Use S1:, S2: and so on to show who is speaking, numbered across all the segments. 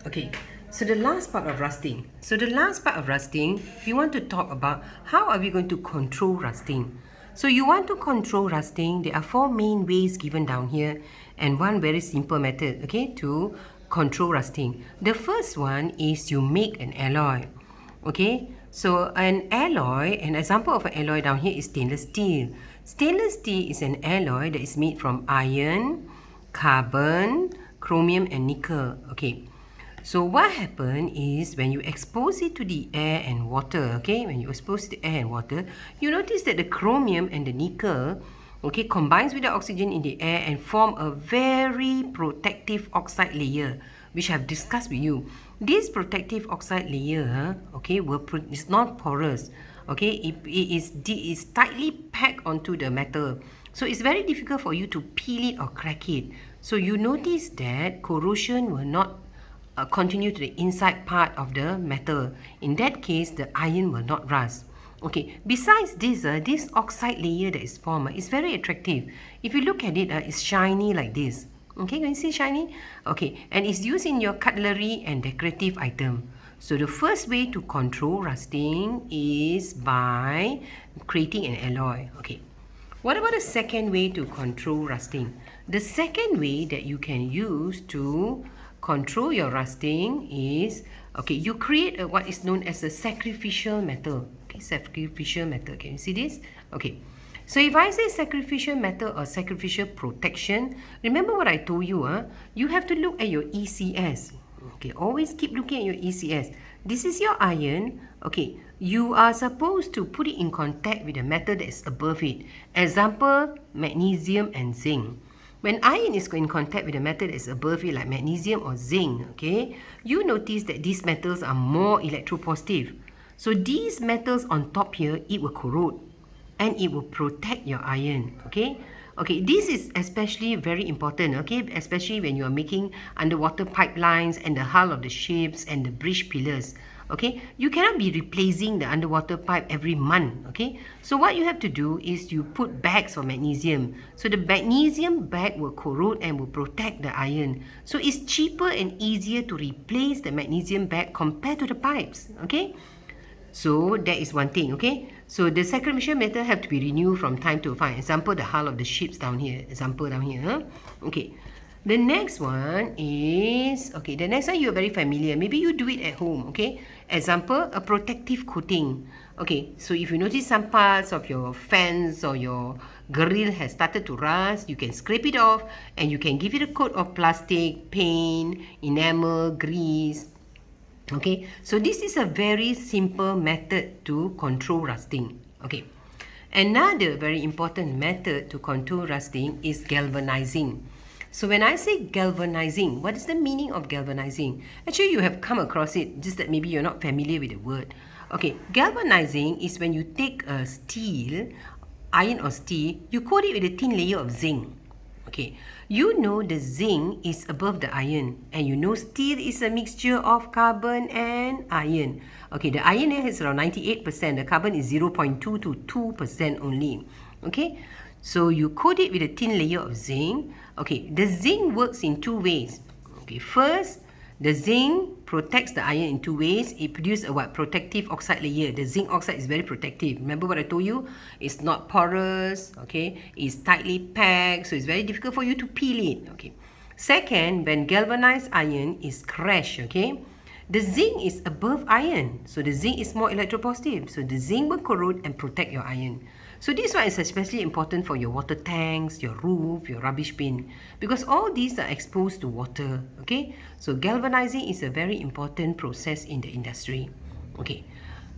S1: Okay, so the last part of rusting. We want to talk about how are we going to control rusting. So you want to control rusting, there are four main ways given down here and one very simple method, okay, to control rusting. The first one is you make an alloy. Okay, so an alloy, an example of an alloy down here is stainless steel. Stainless steel is an alloy that is made from iron, carbon, chromium and nickel. Okay, so what happens is when you expose it to the air and water, okay, when you expose it to air and water, you notice that the chromium and the nickel, okay, combines with the oxygen in the air and form a very protective oxide layer, which I've discussed with you. This protective oxide layer, okay, is not porous, okay, it is tightly packed onto the metal. So it's very difficult for you to peel it or crack it. So you notice that corrosion will not continue to the inside part of the metal. In that case, the iron will not rust. Okay, besides this, this oxide layer that is formed is very attractive. If you look at it, it's shiny like this. Okay, can you see shiny? Okay, and it's used in your cutlery and decorative item. So the first way to control rusting is by creating an alloy. Okay. What about the second way to control rusting? The second way that you can use to control your rusting is, okay, you create what is known as a sacrificial metal. Okay, sacrificial metal. Can you see this? Okay. So if I say sacrificial metal or sacrificial protection, remember what I told you, you have to look at your ECS. Okay, always keep looking at your ECS. This is your iron. Okay, you are supposed to put it in contact with the metal that is above it. Example, magnesium and zinc. When iron is in contact with the metal that is above it, like magnesium or zinc, okay, you notice that these metals are more electropositive. So these metals on top here, it will corrode and it will protect your iron, okay? Okay, this is especially very important, okay? Especially when you are making underwater pipelines and the hull of the ships and the bridge pillars, okay? You cannot be replacing the underwater pipe every month, okay? So what you have to do is you put bags of magnesium. So the magnesium bag will corrode and will protect the iron. So it's cheaper and easier to replace the magnesium bag compared to the pipes, okay? So that is one thing, okay? So the sacrificial metal have to be renewed from time to time. Example, the hull of the ships down here. Example down here, huh? Okay. The next one is, okay, the next one you're very familiar. Maybe you do it at home, okay? Example, a protective coating. Okay, so if you notice some parts of your fence or your grill has started to rust, you can scrape it off and you can give it a coat of plastic, paint, enamel, grease. Okay, so this is a very simple method to control rusting. Okay, another very important method to control rusting is galvanizing. So when I say galvanizing, what is the meaning of galvanizing? Actually, you have come across it, just that maybe you're not familiar with the word. Okay, galvanizing is when you take a steel, iron or steel, you coat it with a thin layer of zinc. Okay, you know the zinc is above the iron and you know steel is a mixture of carbon and iron. Okay, the iron here is around 98%, the carbon is 0.2 to 2% only. Okay, so you coat it with a thin layer of zinc. Okay, the zinc works in two ways. Okay, first, the zinc protects the iron in two ways. It produces a what? Protective oxide layer. The zinc oxide is very protective. Remember what I told you? It's not porous, okay? It's tightly packed, so it's very difficult for you to peel it, okay? Second, when galvanized iron is crushed, okay? The zinc is above iron, so the zinc is more electropositive. So the zinc will corrode and protect your iron. So this one is especially important for your water tanks, your roof, your rubbish bin, because all these are exposed to water, okay? So galvanizing is a very important process in the industry, okay?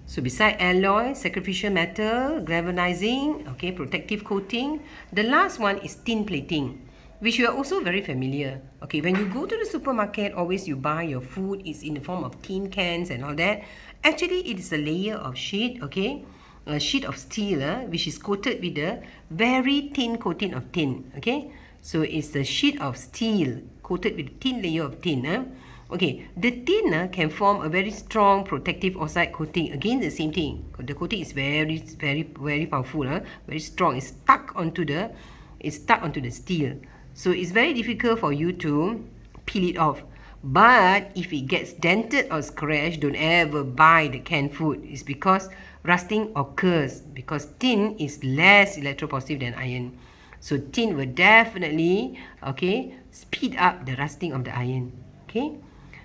S1: So beside alloy, sacrificial metal, galvanizing, okay, protective coating, the last one is tin plating, which you are also very familiar. Okay, when you go to the supermarket, always you buy your food, it's in the form of tin cans and all that. Actually, it is a layer of sheet, okay? A sheet of steel, which is coated with a very thin coating of tin, okay? So it's a sheet of steel coated with a thin layer of tin. Okay, the tin can form a very strong protective oxide coating. Again, the same thing. The coating is very powerful, very strong. It's stuck onto the steel. So it's very difficult for you to peel it off. But if it gets dented or scratched, don't ever buy the canned food. It's because rusting occurs because tin is less electropositive than iron. So tin will definitely, okay, speed up the rusting of the iron. Okay.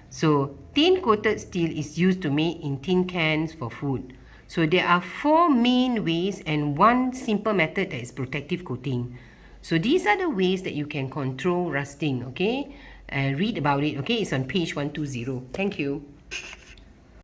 S1: So tin coated steel is used to make in tin cans for food. So there are 4 main ways and 1 simple method that is protective coating. So these are the ways that you can control rusting, okay? Read about it, okay? It's on page 120. Thank you.